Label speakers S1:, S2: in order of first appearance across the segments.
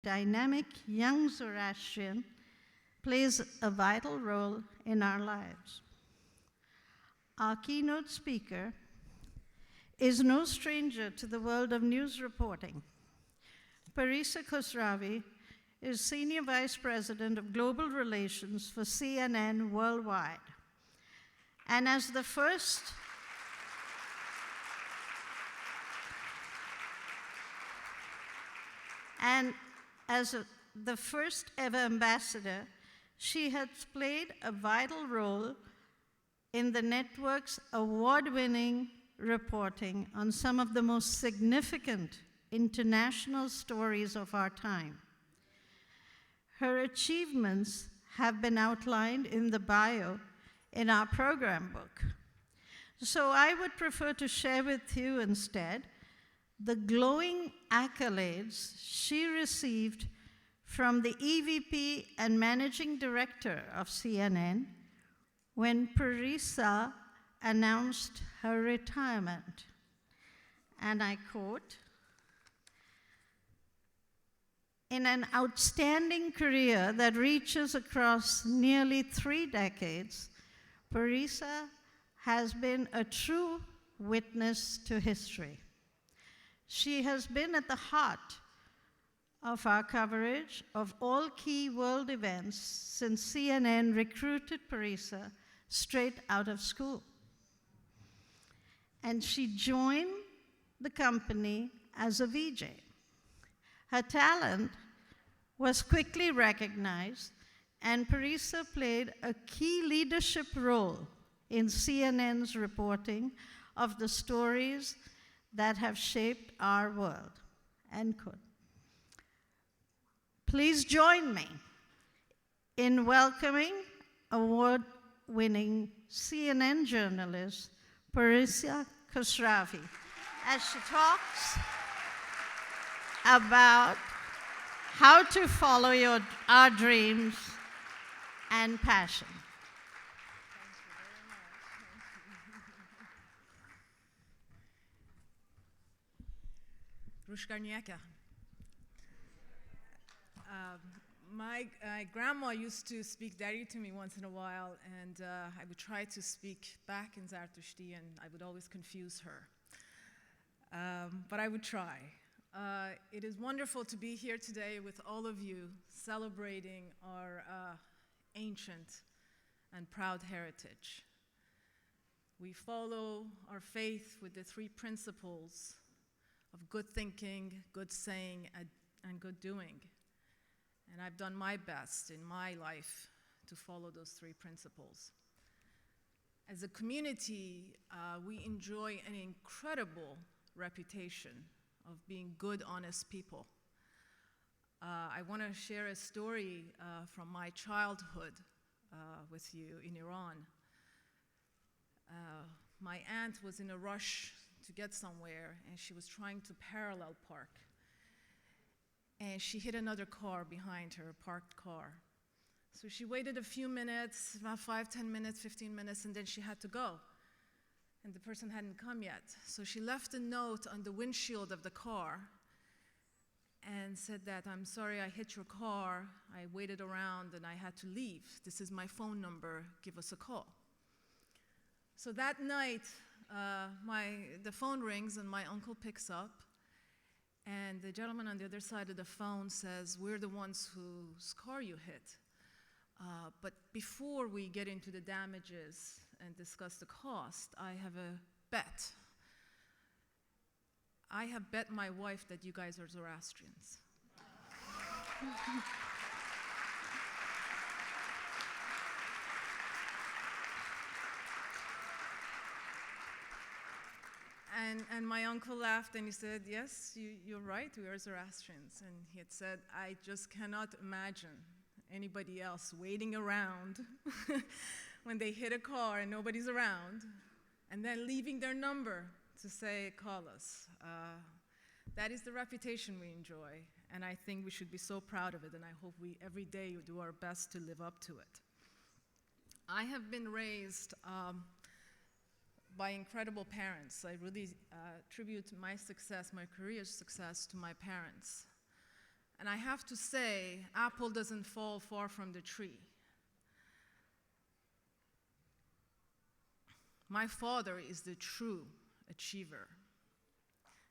S1: dynamic young Zoroastrian plays a vital role in our lives. Our keynote speaker is no stranger to the world of news reporting. Parisa Khosravi is Senior Vice President of Global Relations for CNN Worldwide. And as the first ever ambassador, she has played a vital role in the network's award-winning reporting on some of the most significant international stories of our time. Her achievements have been outlined in the bio in our program book. So I would prefer to share with you instead the glowing accolades she received from the EVP and Managing Director of CNN when Parisa announced her retirement. And I quote, "In an outstanding career that reaches across nearly 3 decades, Parisa has been a true witness to history. She has been at the heart of our coverage of all key world events since CNN recruited Parisa straight out of school. And she joined the company as a VJ. Her talent was quickly recognized, and Parisa played a key leadership role in CNN's reporting of the stories that have shaped our world." End quote. Please join me in welcoming award-winning CNN journalist Parisa Khosravi as she talks about how to follow our dreams and passion.
S2: My grandma used to speak Dari to me once in a while, and I would try to speak back in Zartushti, and I would always confuse her. But I would try. It is wonderful to be here today with all of you celebrating our ancient and proud heritage. We follow our faith with the 3 principles of good thinking, good saying, and good doing. And I've done my best in my life to follow those 3 principles. As a community, we enjoy an incredible reputation of being good, honest people. I want to share a story from my childhood with you in Iran. My aunt was in a rush to get somewhere, and she was trying to parallel park. And she hit another car behind her, a parked car. So she waited a few minutes, about 5, 10 minutes, 15 minutes, and then she had to go. And the person hadn't come yet. So she left a note on the windshield of the car and said that, "I'm sorry, I hit your car. I waited around and I had to leave. This is my phone number. Give us a call." So that night, the phone rings and my uncle picks up. And the gentleman on the other side of the phone says, "We're the ones whose car you hit. But before we get into the damages and discuss the cost, I have a bet. I have bet my wife that you guys are Zoroastrians." And my uncle laughed and he said, "Yes, you're right, we are Zoroastrians." And he had said, "I just cannot imagine anybody else waiting around when they hit a car and nobody's around, and then leaving their number to say, 'Call us.'" That is the reputation we enjoy, and I think we should be so proud of it, and I hope we every day do our best to live up to it. I have been raised by incredible parents. I really attribute my success, my career success, to my parents. And I have to say, apple doesn't fall far from the tree. My father is the true achiever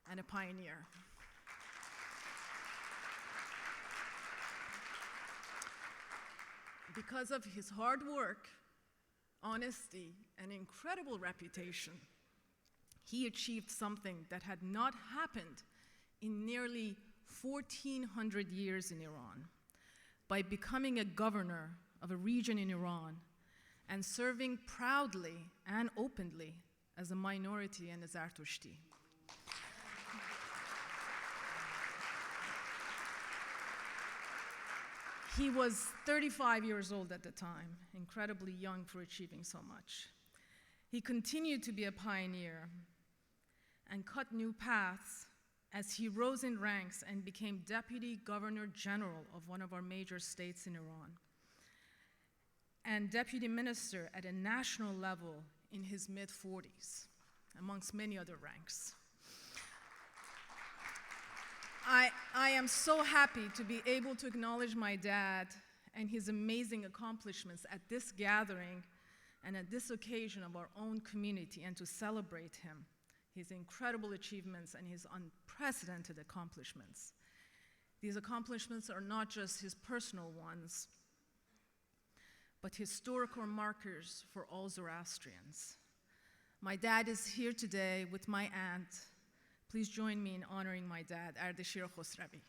S2: and a pioneer. Because of his hard work, honesty, and incredible reputation, he achieved something that had not happened in nearly 1,400 years in Iran by becoming a governor of a region in Iran and serving proudly and openly as a minority and a Zartushti. He was 35 years old at the time, incredibly young for achieving so much. He continued to be a pioneer and cut new paths as he rose in ranks and became Deputy Governor General of one of our major states in Iran, and Deputy Minister at a national level in his mid-40s, amongst many other ranks. I am so happy to be able to acknowledge my dad and his amazing accomplishments at this gathering and at this occasion of our own community, and to celebrate him, his incredible achievements and his unprecedented accomplishments. These accomplishments are not just his personal ones, but historical markers for all Zoroastrians. My dad is here today with my aunt. Please join me in honoring my dad, Ardeshir Khosravi.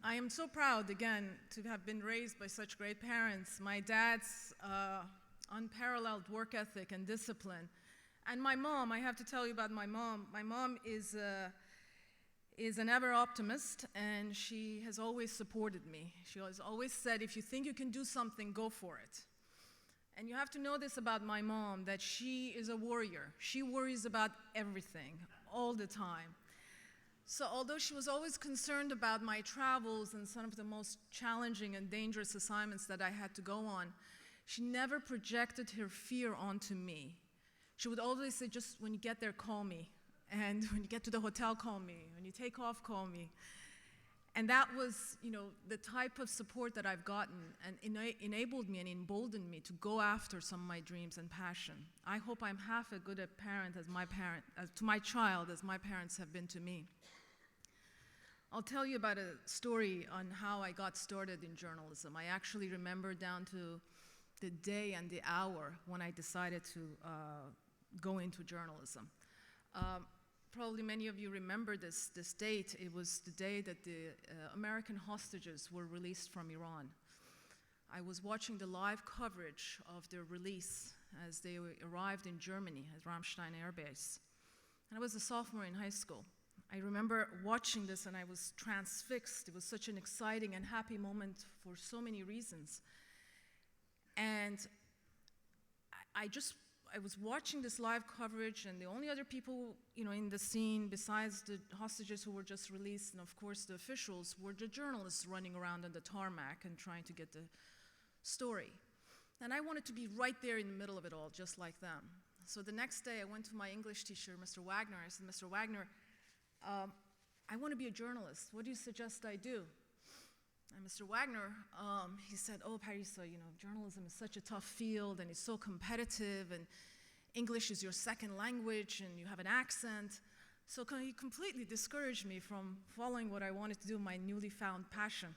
S2: I am so proud, again, to have been raised by such great parents. My dad's unparalleled work ethic and discipline. And my mom, I have to tell you about my mom. My mom is an ever optimist, and she has always supported me. She has always said, if you think you can do something, go for it. And you have to know this about my mom, that she is a warrior. She worries about everything, all the time. So although she was always concerned about my travels and some of the most challenging and dangerous assignments that I had to go on, she never projected her fear onto me. She would always say, just when you get there, call me. And when you get to the hotel, call me. When you take off, call me. And that was, the type of support that I've gotten and enabled me and emboldened me to go after some of my dreams and passion. I hope I'm half as good a parent to my child as my parents have been to me. I'll tell you about a story on how I got started in journalism. I actually remember down to the day and the hour when I decided to go into journalism. Probably many of you remember this date. It was the day that the American hostages were released from Iran. I was watching the live coverage of their release as they arrived in Germany at Ramstein Air Base. And I was a sophomore in high school. I remember watching this and I was transfixed. It was such an exciting and happy moment for so many reasons. And I was watching this live coverage, and the only other people, in the scene besides the hostages who were just released, and of course the officials, were the journalists running around on the tarmac and trying to get the story. And I wanted to be right there in the middle of it all, just like them. So the next day I went to my English teacher, Mr. Wagner. I said, Mr. Wagner, I want to be a journalist. What do you suggest I do? And Mr. Wagner, he said, oh, Parisa, journalism is such a tough field, and it's so competitive, and English is your second language, and you have an accent. So he completely discouraged me from following what I wanted to do, my newly found passion.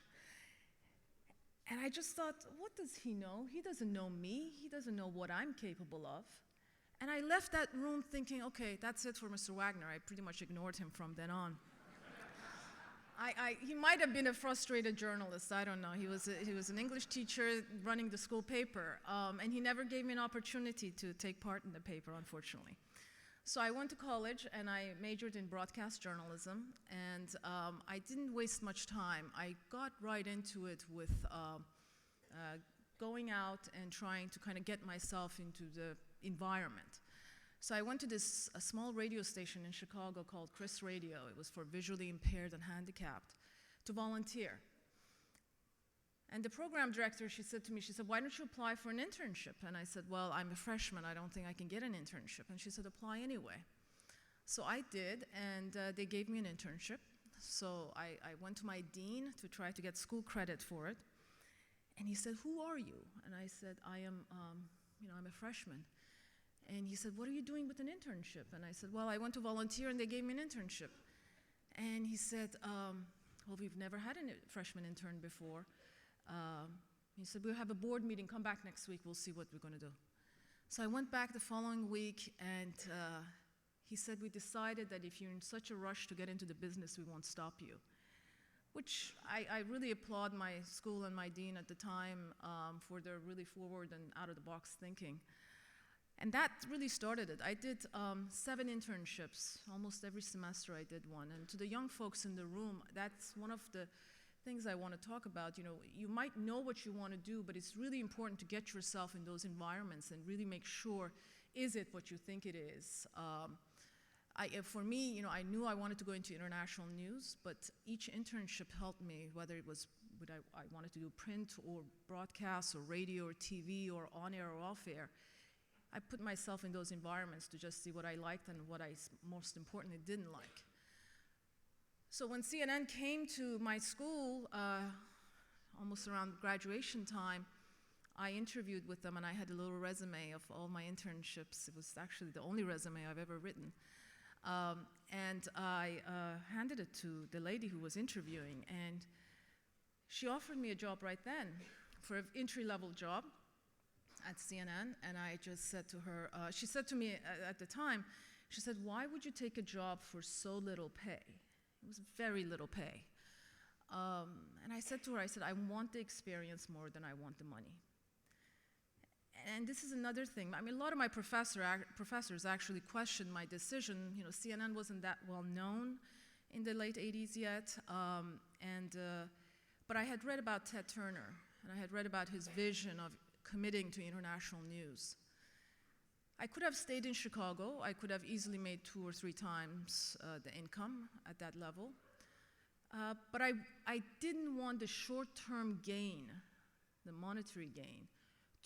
S2: And I just thought, what does he know? He doesn't know me. He doesn't know what I'm capable of. And I left that room thinking, okay, that's it for Mr. Wagner. I pretty much ignored him from then on. He might have been a frustrated journalist, I don't know. He was an English teacher running the school paper, and he never gave me an opportunity to take part in the paper, unfortunately. So I went to college, and I majored in broadcast journalism, and I didn't waste much time. I got right into it with going out and trying to kind of get myself into the environment. So I went to a small radio station in Chicago called Chris Radio. It was for visually impaired and handicapped, to volunteer. And the program director, she said, why don't you apply for an internship? And I said, well, I'm a freshman. I don't think I can get an internship. And she said, apply anyway. So I did, and they gave me an internship. So I went to my dean to try to get school credit for it. And he said, who are you? And I said, I'm a freshman. And he said, what are you doing with an internship? And I said, well, I went to volunteer and they gave me an internship. And he said, well, we've never had a freshman intern before. He said, we'll have a board meeting, come back next week, we'll see what we're gonna do. So I went back the following week, and he said, we decided that if you're in such a rush to get into the business, we won't stop you. Which I really applaud my school and my dean at the time for their really forward and out-of-the-box thinking. And that really started it. I did 7 internships. Almost every semester I did one. And to the young folks in the room, that's one of the things I want to talk about. You know, you might know what you want to do, but it's really important to get yourself in those environments and really make sure, is it what you think it is? For me, you know, I knew I wanted to go into international news, but each internship helped me, whether it was what I wanted to do print or broadcast or radio or TV or on-air or off-air. I put myself in those environments to just see what I liked and what I, most importantly, didn't like. So when CNN came to my school, almost around graduation time, I interviewed with them, and I had a little resume of all my internships. It was actually the only resume I've ever written. And I handed it to the lady who was interviewing, and she offered me a job right then for an entry-level job at CNN, and I just said to her, she said to me at the time, she said, why would you take a job for so little pay? It was very little pay. And I said to her, I said, I want the experience more than I want the money. And this is another thing. I mean, a lot of my professors actually questioned my decision. You know, CNN wasn't that well known in the late 80s yet. But I had read about Ted Turner, and I had read about his vision of committing to international news. I could have stayed in Chicago. I could have easily made 2 or 3 times the income at that level. But I didn't want the short-term gain, the monetary gain,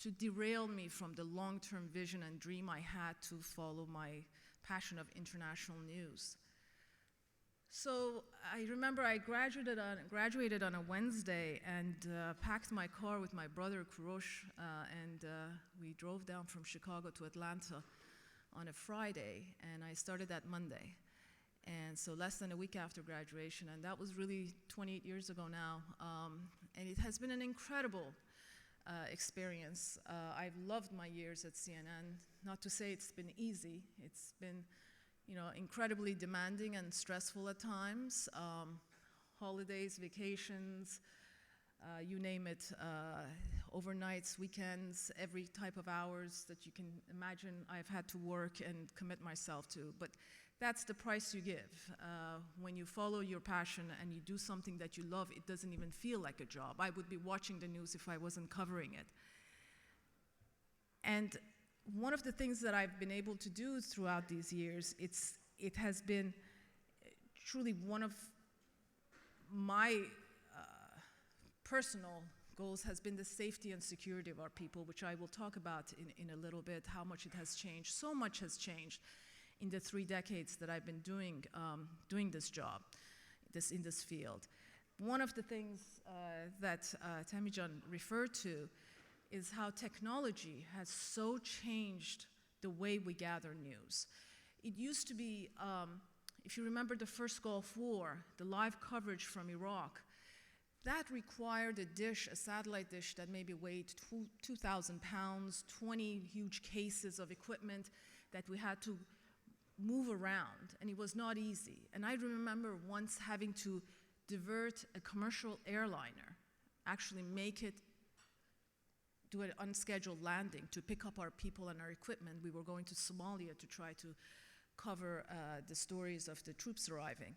S2: to derail me from the long-term vision and dream I had to follow my passion of international news. So I remember I graduated on a Wednesday and packed my car with my brother, Kurosh, and we drove down from Chicago to Atlanta on a Friday, and I started that Monday. And so less than a week after graduation, and that was really 28 years ago now. And it has been an incredible experience. I've loved my years at CNN. Not to say it's been easy. It's been, you know, incredibly demanding and stressful at times. Holidays, vacations, you name it, overnights, weekends, every type of hours that you can imagine I've had to work and commit myself to. But that's the price you give. When you follow your passion and you do something that you love, it doesn't even feel like a job. I would be watching the news if I wasn't covering it. And one of the things that I've been able to do throughout these years, it has been truly one of my personal goals has been the safety and security of our people, which I will talk about in a little bit, how much it has changed. So much has changed in the 3 decades that I've been doing this job, in this field. One of the things that Tamijan referred to is how technology has so changed the way we gather news. It used to be, if you remember the first Gulf War, the live coverage from Iraq, that required a satellite dish that maybe weighed 2,000 pounds, 20 huge cases of equipment that we had to move around, and it was not easy. And I remember once having to divert a commercial airliner, actually make it do an unscheduled landing to pick up our people and our equipment. We were going to Somalia to try to cover the stories of the troops arriving.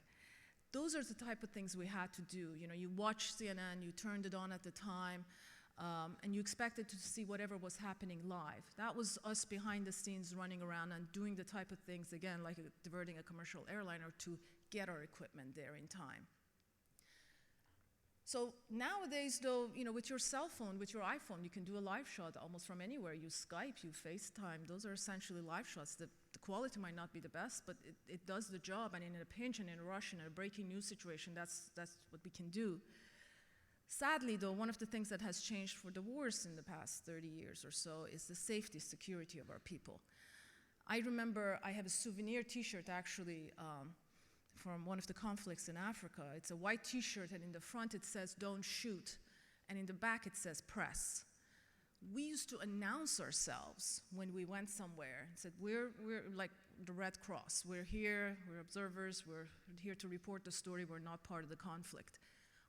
S2: Those are the type of things we had to do. You know, you watch CNN, you turned it on at the time. and you expected to see whatever was happening live. That was us behind the scenes running around and doing the type of things, again, like diverting a commercial airliner to get our equipment there in time. So nowadays, though, with your cell phone, with your iPhone, you can do a live shot almost from anywhere. You Skype, you FaceTime. Those are essentially live shots. The quality might not be the best, but it does the job. And in a pinch and in a rush, in a breaking news situation, that's what we can do. Sadly, though, one of the things that has changed for the worse in the past 30 years or so is the safety, security of our people. I remember I have a souvenir T-shirt, actually, from one of the conflicts in Africa. It's a white T-shirt, and in the front it says, "Don't shoot," and in the back it says, "Press." We used to announce ourselves when we went somewhere and said, we're like the Red Cross. We're here, we're observers, we're here to report the story, we're not part of the conflict.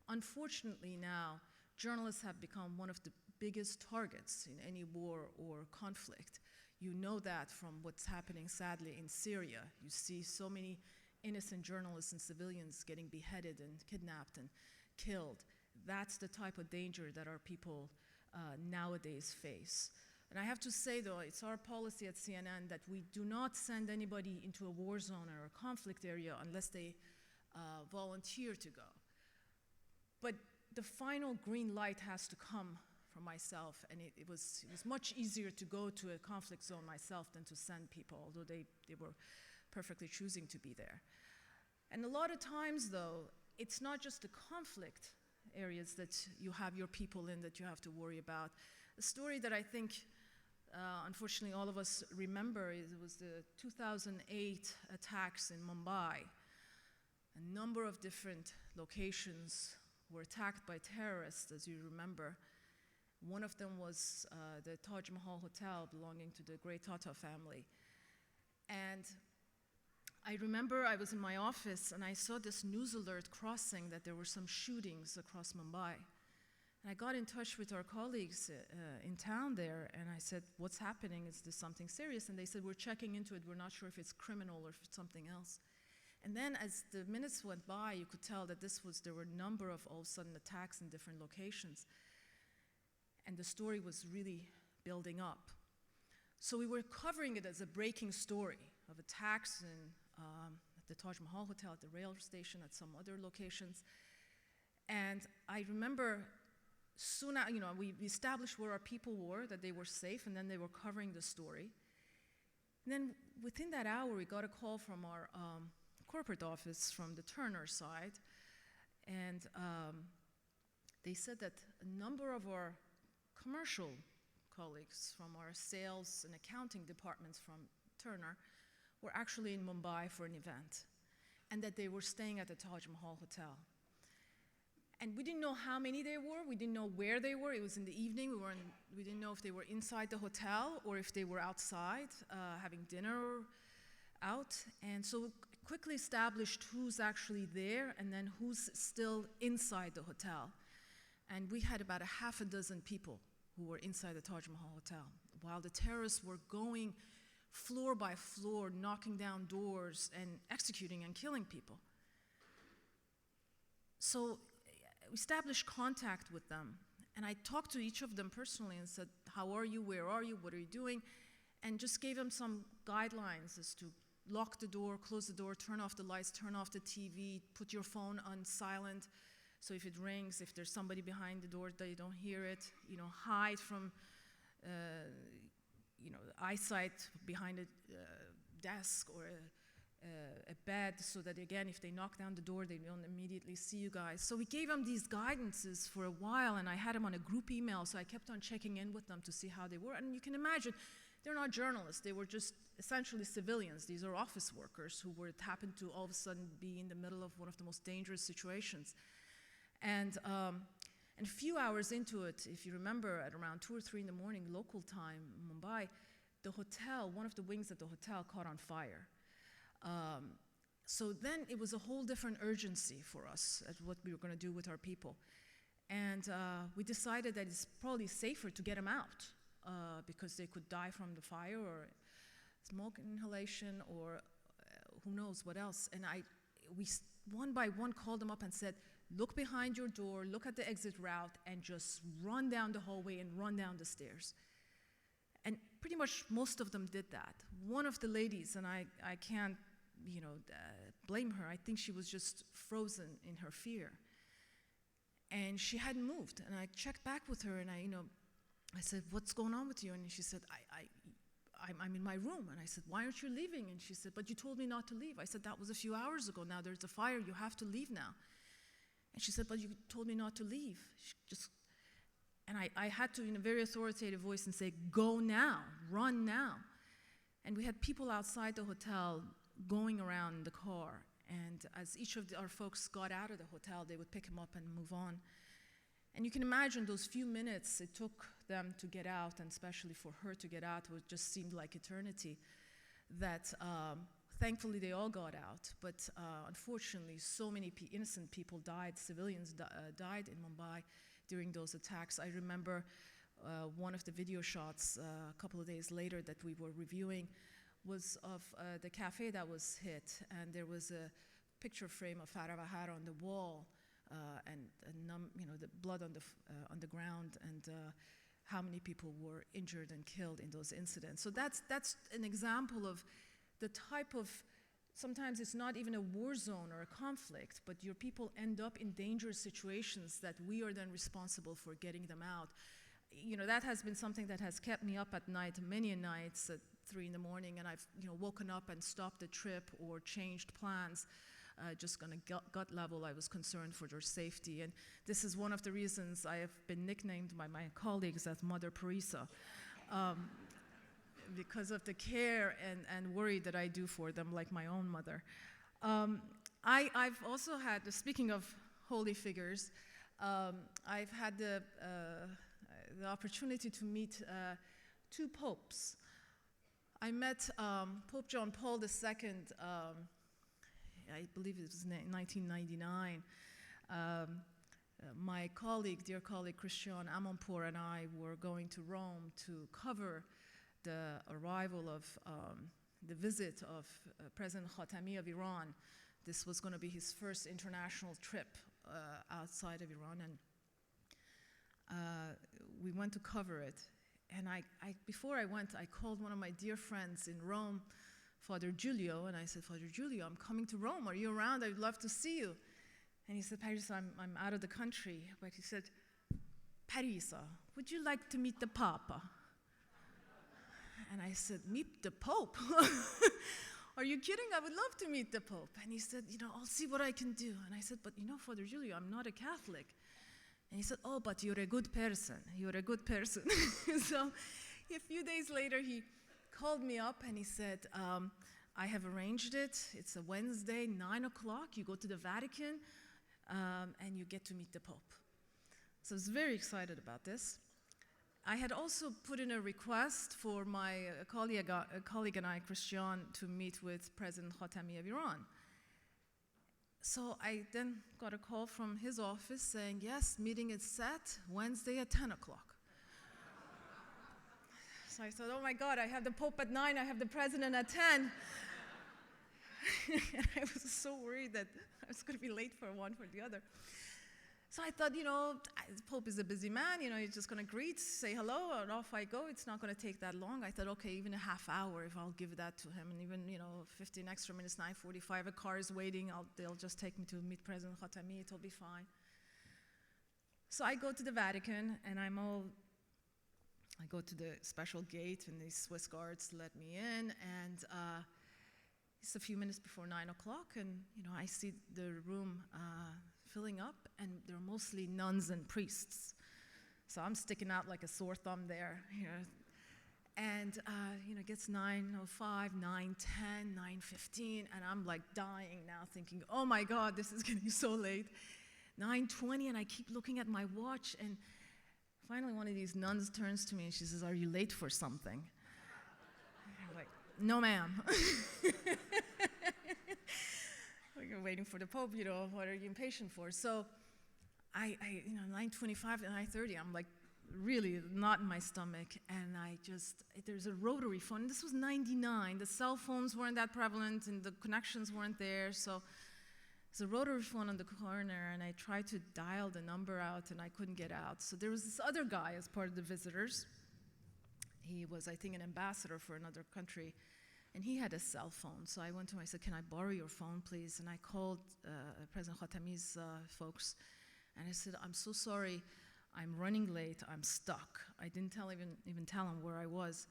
S2: Unfortunately now, journalists have become one of the biggest targets in any war or conflict. You know that from what's happening, sadly, in Syria. You see so many innocent journalists and civilians getting beheaded and kidnapped and killed. That's the type of danger that our people nowadays face. And I have to say, though, it's our policy at CNN that we do not send anybody into a war zone or a conflict area unless they volunteer to go. But the final green light has to come from myself, and it was much easier to go to a conflict zone myself than to send people, although they were perfectly choosing to be there. And a lot of times, though, it's not just the conflict areas that you have your people in that you have to worry about. A story that I think, unfortunately, all of us remember was the 2008 attacks in Mumbai. A number of different locations were attacked by terrorists, as you remember. One of them was the Taj Mahal Hotel belonging to the great Tata family. And I remember I was in my office and I saw this news alert crossing that there were some shootings across Mumbai. And I got in touch with our colleagues in town there, and I said, "What's happening? Is this something serious?" And they said, "We're checking into it. We're not sure if it's criminal or if it's something else." And then as the minutes went by, you could tell that there were a number of all of a sudden attacks in different locations. And the story was really building up. So we were covering it as a breaking story of attacks at the Taj Mahal Hotel, at the rail station, at some other locations. And I remember soon, we established where our people were, that they were safe, and then they were covering the story. And then within that hour, we got a call from our corporate office from the Turner side, and they said that a number of our commercial colleagues from our sales and accounting departments from Turner were actually in Mumbai for an event, and that they were staying at the Taj Mahal Hotel. And we didn't know how many they were, we didn't know where they were. It was in the evening, we didn't know if they were inside the hotel or if they were outside having dinner out. And so we quickly established who's actually there and then who's still inside the hotel. And we had about a half a dozen people who were inside the Taj Mahal Hotel, while the terrorists were going floor by floor, knocking down doors and executing and killing people. So we established contact with them, and I talked to each of them personally and said, "How are you? Where are you? What are you doing?" And just gave them some guidelines as to lock the door, close the door, turn off the lights, turn off the TV, put your phone on silent, so if it rings, if there's somebody behind the door, they don't hear it. Hide from eyesight behind a desk or a bed, so that again, if they knock down the door, they don't immediately see you guys. So we gave them these guidances for a while, and I had them on a group email, so I kept on checking in with them to see how they were. And you can imagine, they're not journalists. They were just essentially civilians. These are office workers who happened to all of a sudden be in the middle of one of the most dangerous situations. And a few hours into it, if you remember, at around 2 or 3 in the morning, local time, Mumbai, the hotel, one of the wings of the hotel caught on fire. So then it was a whole different urgency for us at what we were going to do with our people. And we decided that it's probably safer to get them out because they could die from the fire or smoke inhalation or who knows what else. And we one by one called them up and said, look behind your door, look at the exit route, and just run down the hallway and run down the stairs. And pretty much most of them did that. One of the ladies, and I can't, blame her. I think she was just frozen in her fear. And she hadn't moved. And I checked back with her, and I said, "What's going on with you?" And she said, I'm in my room. And I said, "Why aren't you leaving?" And she said, "But you told me not to leave." I said, "That was a few hours ago. Now there's a fire. You have to leave now." And she said, "But you told me not to leave." And I had to, in a very authoritative voice, and say, "Go now, run now." And we had people outside the hotel going around in the car. And as each of our folks got out of the hotel, they would pick him up and move on. And you can imagine those few minutes it took them to get out, and especially for her to get out, it just seemed like eternity. That thankfully they all got out, but unfortunately so many innocent people died, civilians died in Mumbai during those attacks. I remember one of the video shots a couple of days later that we were reviewing was of the cafe that was hit, and there was a picture frame of Farah Bahar on the wall, and the blood on the ground, and how many people were injured and killed in those incidents. So that's an example of the type of, sometimes it's not even a war zone or a conflict, but your people end up in dangerous situations that we are then responsible for getting them out. That has been something that has kept me up at night, many nights at 3 in the morning, and I've woken up and stopped the trip or changed plans. Just on a gut level, I was concerned for their safety. And this is one of the reasons I have been nicknamed by my colleagues as Mother Parisa, because of the care and worry that I do for them, like my own mother. I've also had, speaking of holy figures, I've had the opportunity to meet 2 popes. I met Pope John Paul II, I believe it was 1999. My colleague, dear colleague Christian Amanpour, and I were going to Rome to cover the arrival of the visit of President Khatami of Iran. This was going to be his first international trip outside of Iran, and we went to cover it. And before I went, I called one of my dear friends in Rome, Father Giulio, and I said, "Father Giulio, I'm coming to Rome. Are you around? I'd love to see you." And he said, "Parisa, I'm out of the country." But he said, "Parisa, would you like to meet the Papa?" And I said, "Meet the Pope? Are you kidding? I would love to meet the Pope." And he said, "I'll see what I can do." And I said, "But Father Giulio, I'm not a Catholic." And he said, "Oh, but you're a good person. You're a good person." So a few days later, he called me up and he said, "I have arranged it. It's a Wednesday, 9 o'clock. You go to the Vatican and you get to meet the Pope." So I was very excited about this. I had also put in a request for my colleague and I, Christian, to meet with President Khatami of Iran. So I then got a call from his office saying, "Yes, meeting is set, Wednesday at 10 o'clock. So I thought, "Oh my God, I have the Pope at 9, I have the President at 10. I was so worried that I was going to be late for one for the other. So I thought, the Pope is a busy man, he's just going to greet, say hello, and off I go. It's not going to take that long. I thought, okay, even a half hour, if I'll give that to him, and even, 15 extra minutes, 9:45, a car is waiting, they'll just take me to meet President Khatami, it'll be fine. So I go to the Vatican, and I go to the special gate, and the Swiss guards let me in, and it's a few minutes before 9 o'clock, and I see the room filling up, and they're mostly nuns and priests. So I'm sticking out like a sore thumb there, And it gets 9:05, 9:10, 9:15, and I'm like dying now, thinking, "Oh my God, this is getting so late." 9:20, and I keep looking at my watch, and finally one of these nuns turns to me and she says, "Are you late for something?" I'm like, "No, ma'am." We're waiting for the Pope, what are you impatient for? So I 9:25 and 9:30, I'm like really not in my stomach, and there's a rotary phone. This was 99. The cell phones weren't that prevalent, and the connections weren't there, so There's a rotary phone on the corner, and I tried to dial the number out, and I couldn't get out. So there was this other guy as part of the visitors. He was, I think, an ambassador for another country, and he had a cell phone. So I went to him, I said, can I borrow your phone, please? And I called President Khatami's folks, and I said, I'm so sorry, I'm running late, I'm stuck. I didn't even tell him where I was.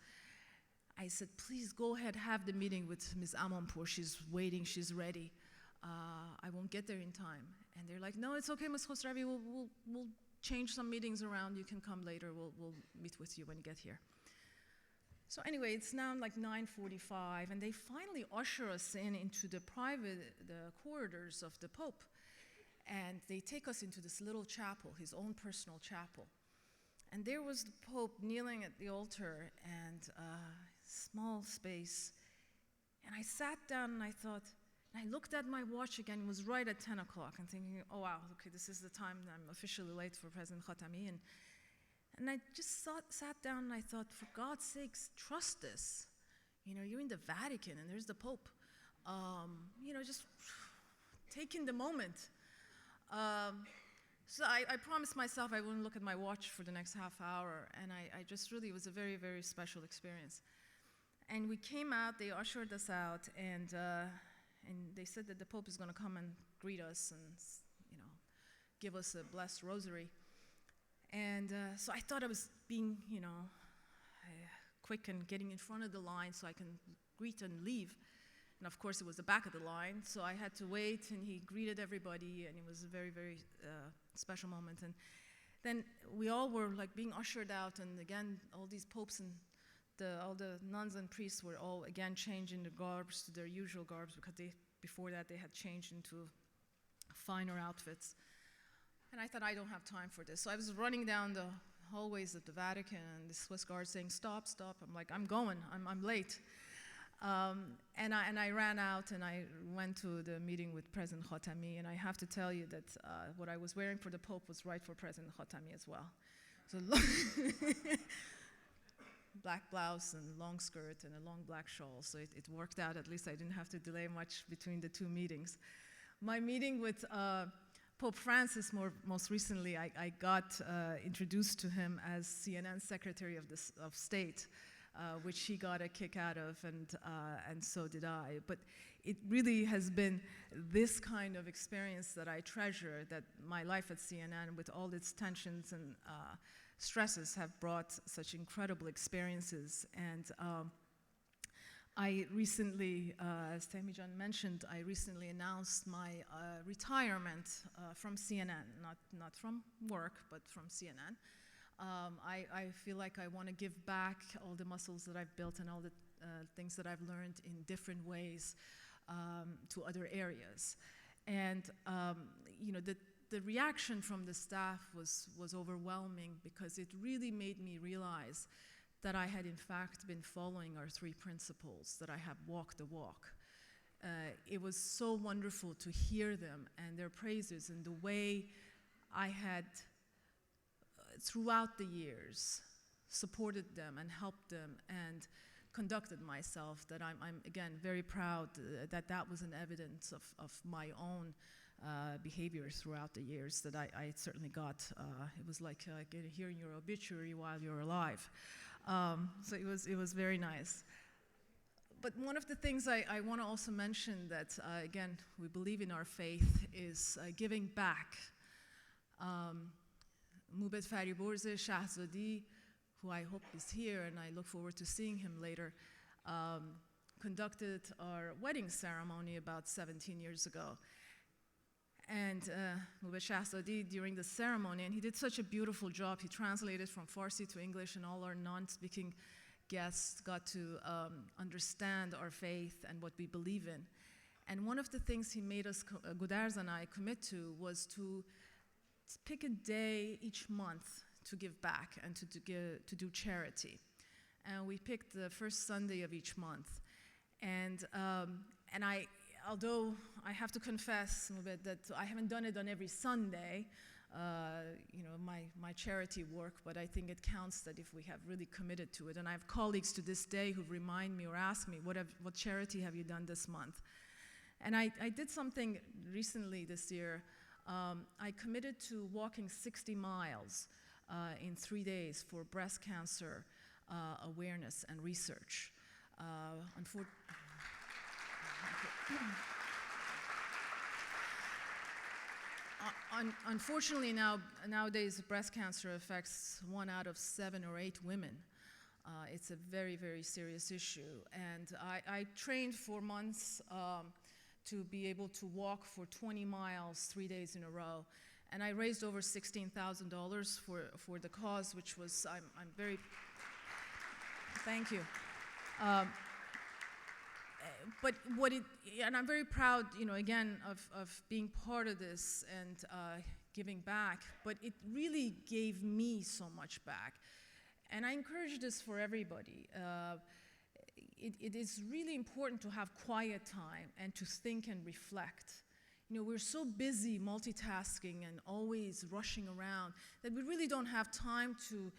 S2: I said, please go ahead, have the meeting with Ms. Amanpour. She's waiting, she's ready. I won't get there in time. And they're like, no, it's okay, Ms. Khosravi, we'll change some meetings around. You can come later, we'll meet with you when you get here. So anyway, it's now like 9:45, and they finally usher us into the corridors of the Pope. And they take us into this little chapel, his own personal chapel. And there was the Pope kneeling at the altar, and small space. And I sat down and I thought, and I looked at my watch again, it was right at 10 o'clock, and thinking, oh wow, okay, this is the time that I'm officially late for President Khatami. And I just sat down and I thought, for God's sakes, trust this. You know, you're in the Vatican and there's the Pope. You know, just take in the moment. So I promised myself I wouldn't look at my watch for the next half hour, and I just really, it was a very, very special experience. And we came out, they ushered us out, and they said that the Pope is going to come and greet us and, you know, give us a blessed rosary. And so I thought I was being, you know, quick and getting in front of the line so I can greet and leave. And of course, it was the back of the line, so I had to wait, and he greeted everybody, and it was a very, very special moment. And then we all were like being ushered out, and again, all these popes and all the nuns and priests were all again changing the garbs to their usual garbs, because before that they had changed into finer outfits. And I thought, I don't have time for this. So I was running down the hallways of the Vatican, and the Swiss guard saying, stop, stop. I'm like, I'm going, I'm late. And I ran out, and I went to the meeting with President Khatami, and I have to tell you that what I was wearing for the Pope was right for President Khatami as well. So black blouse and long skirt and a long black shawl, so it worked out. At least I didn't have to delay much between the two meetings. My meeting with Pope Francis, most recently, I got introduced to him as CNN's Secretary of State, which he got a kick out of, and so did I. But it really has been this kind of experience that I treasure, that my life at CNN, with all its tensions and stresses, have brought such incredible experiences. And I recently, as Tamijan mentioned, I recently announced my retirement from CNN, not from work, but from CNN. I feel like I want to give back all the muscles that I've built and all the things that I've learned in different ways to other areas. And you know, the reaction from the staff was overwhelming, because it really made me realize that I had in fact been following our three principles, that I have walked the walk. It was so wonderful to hear them and their praises, and the way I had throughout the years supported them and helped them and conducted myself, that I'm again very proud that was an evidence of my own behavior throughout the years that I certainly got. It was like hearing your obituary while you're alive. So it was very nice. But one of the things I want to also mention, that again, we believe in our faith, is giving back. Mubed Fariborze Shahzadi, who I hope is here, and I look forward to seeing him later, conducted our wedding ceremony about 17 years ago. And Mubed Shahzadi, during the ceremony, and he did such a beautiful job, he translated from Farsi to English, and all our non-speaking guests got to understand our faith and what we believe in. And one of the things he made us, Gudarz and I, commit to was to pick a day each month to give back and to do charity. And we picked the first Sunday of each month. And although I have to confess that I haven't done it on every Sunday, you know, my charity work, but I think it counts that if we have really committed to it. And I have colleagues to this day who remind me or ask me, what charity have you done this month? And I did something recently this year. I committed to walking 60 miles in 3 days for breast cancer awareness and research. Unfortunately, nowadays, breast cancer affects 1 out of 7 or 8 women. It's a very, very serious issue. And I trained for months to be able to walk for 20 miles 3 days in a row. And I raised over $16,000 for the cause, which was, I'm very, thank you. But and I'm very proud, again, of being part of this and giving back, but it really gave me so much back. And I encourage this for everybody. It is really important to have quiet time and to think and reflect. We're so busy multitasking and always rushing around that we really don't have time to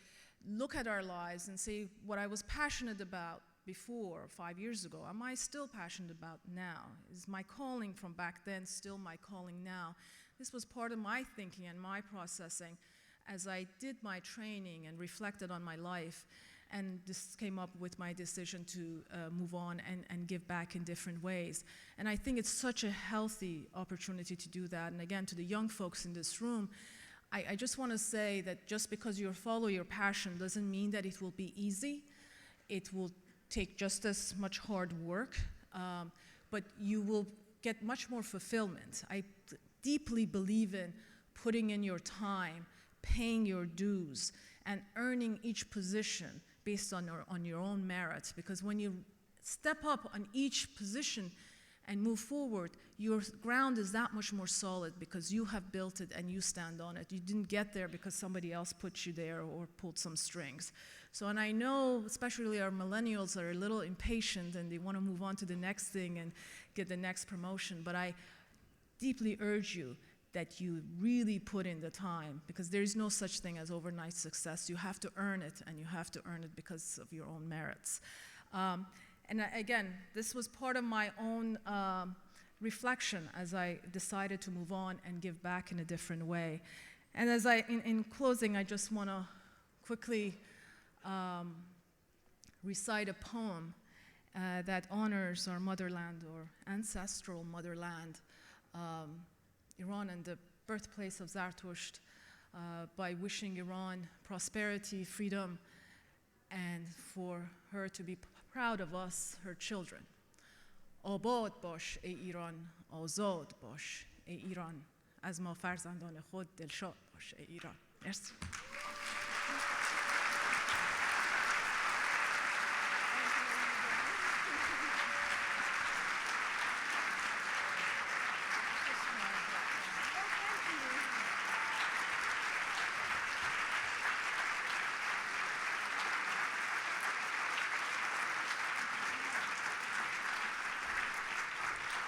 S2: look at our lives and say, what I was passionate about before, 5 years ago, am I still passionate about now? Is my calling from back then still my calling now? This was part of my thinking and my processing as I did my training and reflected on my life. And this came up with my decision to move on and give back in different ways. And I think it's such a healthy opportunity to do that. And again, to the young folks in this room, I just want to say that just because you follow your passion doesn't mean that it will be easy. It will take just as much hard work, but you will get much more fulfillment. I deeply believe in putting in your time, paying your dues, and earning each position based on your own merit. Because when you step up on each position and move forward, your ground is that much more solid because you have built it and you stand on it. You didn't get there because somebody else put you there or pulled some strings. So, and I know, especially our millennials are a little impatient and they want to move on to the next thing and get the next promotion, but I deeply urge you that you really put in the time, because there is no such thing as overnight success. You have to earn it, and you have to earn it because of your own merits. And again, this was part of my own reflection as I decided to move on and give back in a different way. And as in closing, I just want to quickly recite a poem that honors our motherland or ancestral motherland, Iran and the birthplace of Zarathusht, by wishing Iran prosperity, freedom, and for her to be proud of us, her children. آباد باش ای ایران، آزاد باش ای ایران، از ما فرزندان خود دلشاد باش ای ایران. مرسی.